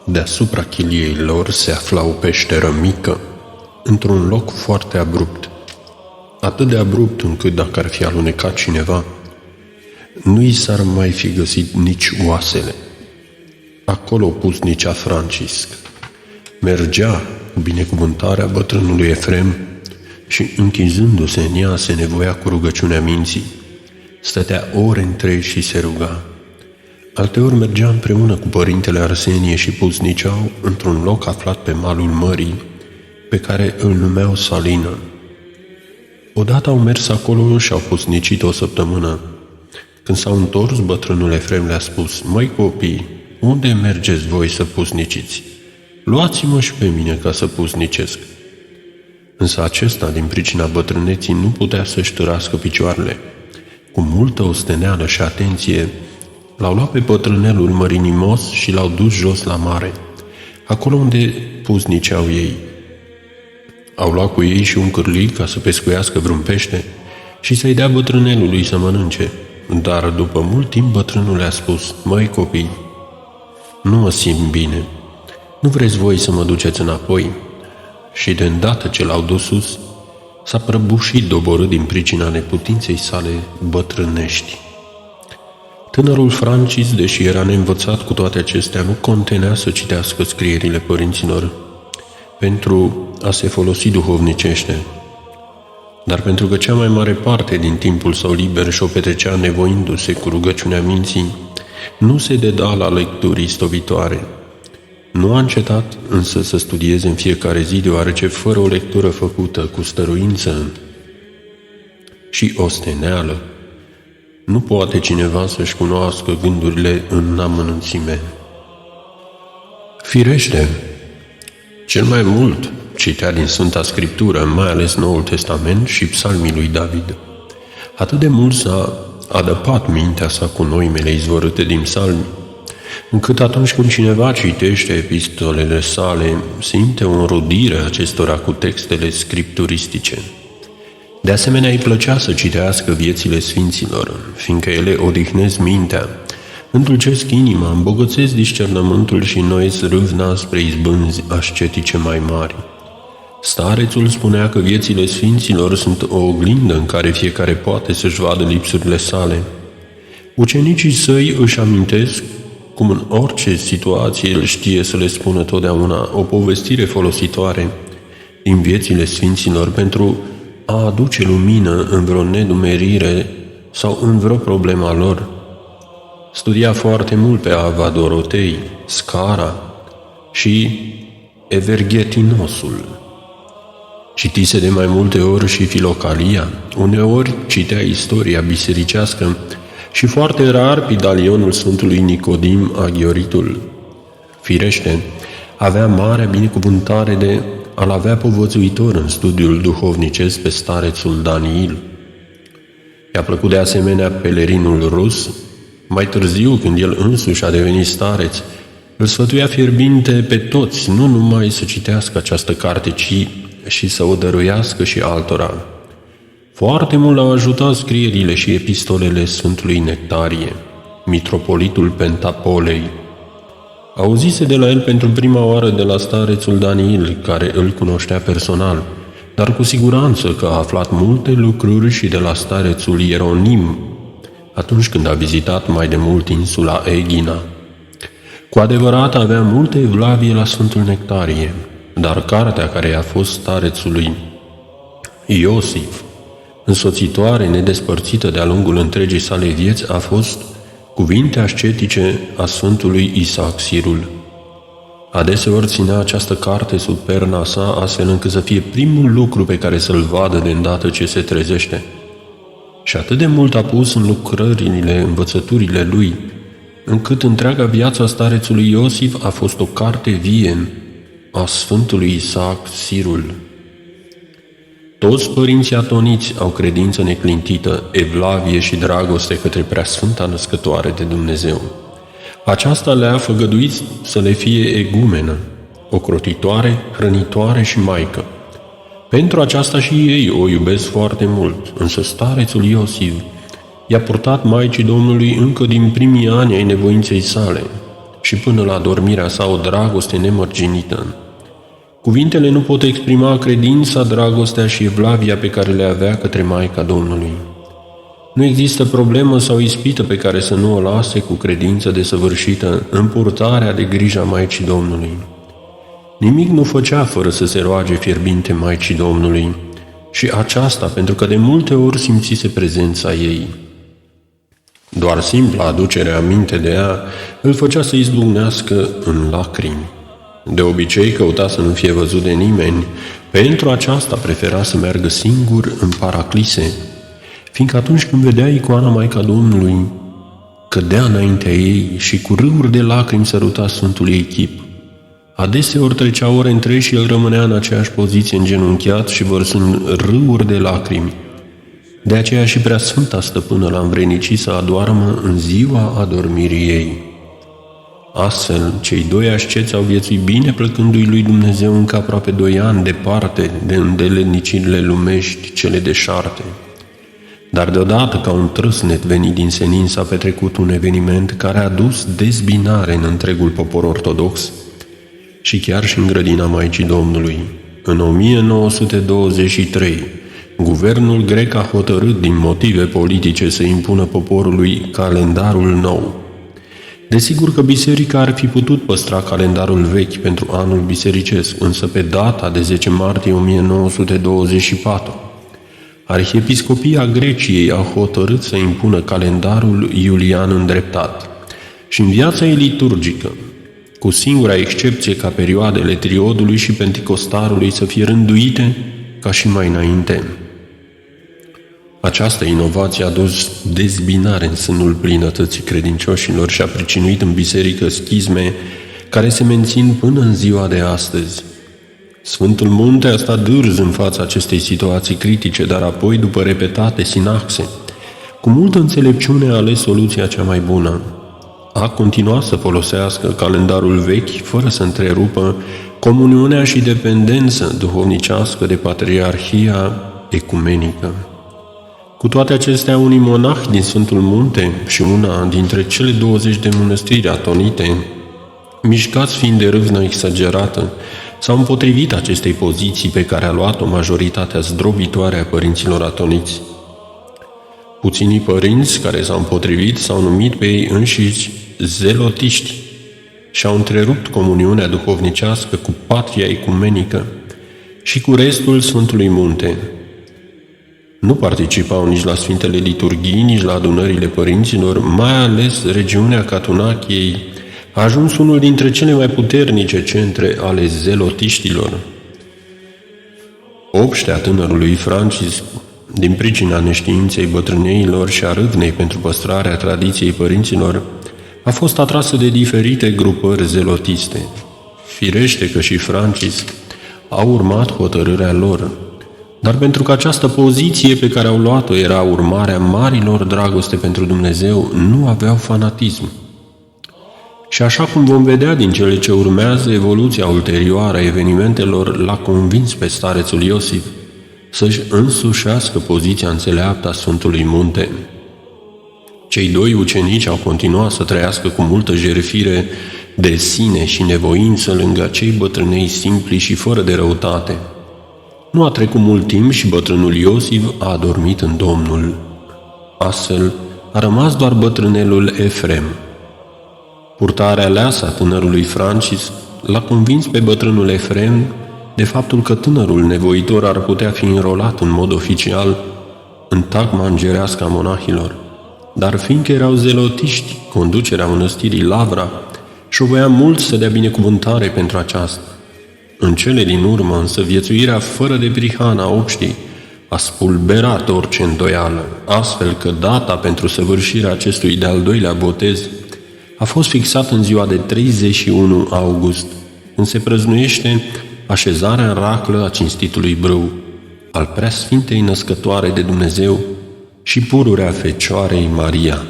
Deasupra chiliei lor se afla o peșteră mică, într-un loc foarte abrupt. Atât de abrupt încât dacă ar fi alunecat cineva, nu i s-ar mai fi găsit nici oasele. Acolo puznicea Francisc. Mergea cu binecuvântarea bătrânului Efrem și, închizându-se în ea, se nevoia cu rugăciunea minții. Stătea ore întregi și se ruga. Alteori mergea împreună cu părintele Arsenie și puzniceau într-un loc aflat pe malul mării, pe care îl numeau Salină. Odată au mers acolo și au puznicit o săptămână. Când s-au întors, bătrânul Efrem le-a spus: „Măi copii, unde mergeți voi să puzniciți? Luați-mă și pe mine ca să puznicesc." Însă acesta, din pricina bătrâneții, nu putea să-și târască picioarele. Cu multă osteneală și atenție, l-au luat pe bătrânelul mărinimos și l-au dus jos la mare, acolo unde puzniceau ei. Au luat cu ei și un cârlig ca să pescuiască vreun pește și să-i dea bătrânelului să mănânce. Dar după mult timp bătrânul le-a spus: „Măi copii, nu mă simt bine. Nu vreți voi să mă duceți înapoi?" Și de îndată ce l-au dus sus, s-a prăbușit doborât din pricina neputinței sale bătrânești. Tânărul Francis, deși era neînvățat cu toate acestea, nu contenea să citească scrierile părinților pentru a se folosi duhovnicește. Dar pentru că cea mai mare parte din timpul său liber și-o petrecea nevoindu-se cu rugăciunea minții, nu se deda la lecturi stovitoare. Nu a încetat însă să studieze în fiecare zi, deoarece fără o lectură făcută cu stăruință și osteneală, nu poate cineva să-și cunoască gândurile în amănunțime. Firește, cel mai mult citea din Sfânta Scriptură, mai ales Noul Testament și Psalmii lui David. Atât de mult s-a adăpat mintea sa cu noimele izvorâte din psalmi, încât atunci când cineva citește epistolele sale, simte o înrudire acestora cu textele scripturistice. De asemenea, îi plăcea să citească viețile sfinților, fiindcă ele odihnesc mintea, îndulcesc inima, îmbogățesc discernământul și înnoiesc râvna spre izbânzi ascetice mai mari. Starețul spunea că viețile sfinților sunt o oglindă în care fiecare poate să-și vadă lipsurile sale. Ucenicii săi își amintesc cum în orice situație el știe să le spună totdeauna o povestire folositoare din viețile sfinților pentru a aduce lumină în vreo nedumerire sau în vreo problemă a lor. Studia foarte mult pe Ava Dorotei, Scara și Everghetinosul. Citise de mai multe ori și Filocalia, uneori citea istoria bisericească și foarte rar Pidalionul Sfântului Nicodim Aghioritul. Firește, avea mare binecuvântare de a-l avea povățuitor în studiul duhovnicesc pe starețul Daniil. I-a plăcut de asemenea pelerinul rus. Mai târziu, când el însuși a devenit stareț, îl sfătuia fierbinte pe toți, nu numai să citească această carte, ci și să o dăruiască și altora. Foarte mult l-au ajutat scrierile și epistolele Sfântului Nectarie, mitropolitul Pentapolei. Auzise de la el pentru prima oară de la starețul Daniil, care îl cunoștea personal, dar cu siguranță că a aflat multe lucruri și de la starețul Ieronim, atunci când a vizitat mai de mult insula Egina. Cu adevărat avea multe evlavie la Sfântul Nectarie, dar cartea care i-a fost starețului Iosif, însoțitoare nedespărțită de-a lungul întregii sale vieți, a fost Cuvinte ascetice a Sfântului Isaac Sirul. Adeseori ținea această carte sub perna sa, astfel încât să fie primul lucru pe care să-l vadă de îndată ce se trezește. Și atât de mult a pus în lucrările, învățăturile lui, încât întreaga viața starețului Iosif a fost o carte vie a Sfântului Isaac Sirul. Toți părinții atoniți au credință neclintită, evlavie și dragoste către Preasfânta Născătoare de Dumnezeu. Aceasta le-a făgăduit să le fie egumenă, ocrotitoare, hrănitoare și maică. Pentru aceasta și ei o iubesc foarte mult, însă starețul Iosif i-a purtat Maicii Domnului încă din primii ani ai nevoinței sale. și până la dormirea sa o dragoste nemărginită. Cuvintele nu pot exprima credința, dragostea și evlavia pe care le avea către Maica Domnului. Nu există problemă sau ispită pe care să nu o lase cu credință desăvârșită în purtarea de grija Maicii Domnului. Nimic nu făcea fără să se roage fierbinte Maicii Domnului, și aceasta pentru că de multe ori simțise prezența ei. Doar simpla aducere aminte de ea îl făcea să izbucnească în lacrimi. De obicei căuta să nu fie văzut de nimeni, pentru aceasta prefera să meargă singur în paraclise, fiindcă atunci când vedea icoana Maica Domnului, cădea înaintea ei și cu râuri de lacrimi săruta Sfântul ei chip. Adeseori trecea ore întregi și el rămânea în aceeași poziție îngenunchiat și vărsând râuri de lacrimi. De aceea și Preasfânta Stăpână l-a învrednicit să adoarmă în ziua adormirii ei. Astfel, cei doi asceți au viețuit bine plăcându-i lui Dumnezeu încă aproape 2 ani departe de îndeletnicirile lumești cele deșarte. Dar deodată, ca un trâsnet venit din senin, s-a petrecut un eveniment care a dus dezbinare în întregul popor ortodox și chiar și în grădina Maicii Domnului. În 1923, guvernul grec a hotărât din motive politice să impună poporului calendarul nou. Desigur că biserica ar fi putut păstra calendarul vechi pentru anul bisericesc, însă pe data de 10 martie 1924, Arhiepiscopia Greciei a hotărât să impună calendarul iulian îndreptat și în viața ei liturgică, cu singura excepție ca perioadele triodului și penticostarului să fie rânduite ca și mai înainte. Această inovație a dus dezbinare în sânul plinătății credincioșilor și a pricinuit în biserică schizme care se mențin până în ziua de astăzi. Sfântul Munte a stat dârz în fața acestei situații critice, dar apoi, după repetate sinaxe, cu multă înțelepciune a ales soluția cea mai bună. A continuat să folosească calendarul vechi fără să întrerupă comuniunea și dependență duhovnicească de Patriarhia Ecumenică. Cu toate acestea, unii monahi din Sfântul Munte și una dintre cele 20 de mănăstiri atonite, mișcați fiind de râvnă exagerată, s-au împotrivit acestei poziții pe care a luat-o majoritatea zdrobitoare a părinților atoniți. Puținii părinți care s-au împotrivit s-au numit pe ei înșiși zelotiști și au întrerupt comuniunea duhovnicească cu patria ecumenică și cu restul Sfântului Munte. Nu participau nici la Sfintele Liturghii, nici la adunările părinților, mai ales regiunea Catunachiei a ajuns unul dintre cele mai puternice centre ale zelotiștilor. Obștea tânărului Francisc, din pricina neștiinței bătrâneilor și a râvnei pentru păstrarea tradiției părinților, a fost atrasă de diferite grupări zelotiste. Firește că și Francisc a urmat hotărârea lor, dar pentru că această poziție pe care au luat-o era urmarea marilor dragoste pentru Dumnezeu, nu aveau fanatism. Și așa cum vom vedea din cele ce urmează, evoluția ulterioară a evenimentelor l-a convins pe starețul Iosif să-și însușească poziția înțeleaptă a Sfântului Munte. Cei 2 ucenici au continuat să trăiască cu multă jertfire de sine și nevoință lângă cei bătrânei simpli și fără de răutate. Nu a trecut mult timp și bătrânul Iosif a adormit în Domnul. Astfel, a rămas doar bătrânelul Efrem. Purtarea aleasă a tânărului Francisc l-a convins pe bătrânul Efrem de faptul că tânărul nevoitor ar putea fi înrolat în mod oficial în tagma îngerească a monahilor. Dar fiindcă erau zelotiști, conducerea mănăstirii Lavra și-o voia mult să dea binecuvântare pentru aceasta. În cele din urmă, însă, viețuirea fără de prihană a obștii a spulberat orice îndoială, astfel că data pentru săvârșirea acestui de-al 2-lea botez a fost fixată în ziua de 31 august, când se prăznuiește așezarea în raclă a cinstitului brâu, al Preasfintei Născătoare de Dumnezeu și pururea Fecioarei Maria.